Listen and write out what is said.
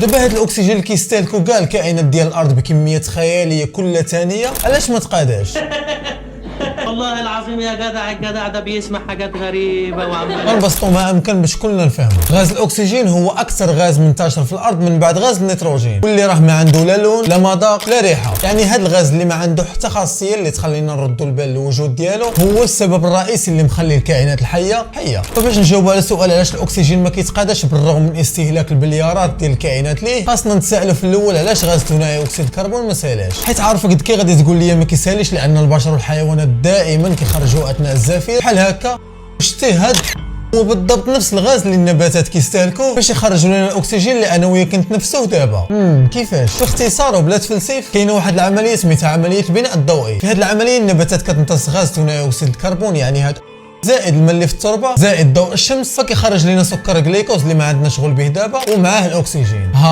دابا هاد الاكسجين اللي كيستهلكوا كاع الكائنات ديال الارض بكميات خياليه كل ثانيه، علاش ما تقاداش؟ والله العظيم يا جدع الجدع ده بيسمع حاجات غريبة وعمال غنبسطوا ما امكن باش كلنا نفهموا. غاز الاكسجين هو اكثر غاز منتشر في الارض من بعد غاز النيتروجين، واللي راه ما عنده لا لون لا مذاق لا ريحه. يعني هذا الغاز اللي ما عنده حتى خاصيه اللي تخلينا نردوا البال للوجود ديالو هو السبب الرئيسي اللي مخلي الكائنات الحيه حيه. فباش نجاوبوا على سؤال علاش الاكسجين ما كيتقاداش بالرغم من استهلاك البليارات ديال الكائنات ليه، خاصنا نتسائلوا في الاول علاش غاز ثنائي اكسيد الكربون ما سالش. حيت عارف قد كي غادي تقول لي ما كيساليش لان البشر والحيوانات دائما كيخرجوا اثناء الزفير بحال هكا. اجتهاد هو بالضبط نفس الغاز اللي النباتات كيستهلكوه باش يخرجوا لنا الاكسجين اللي انا وياك كنتنفسوه دابا. كيفاش؟ باختصار وبلا تفلسف، كاينه واحد العمليه سميتها عمليه البناء الضوئي. في هذه العمليه النباتات كتمتص غاز ثنائي اكسيد الكربون، يعني هذا زائد الماء اللي في التربه زائد ضوء الشمس، فكيخرج لنا سكر جليكوز اللي ما عندنا شغل به دابا ومعاه الاكسجين.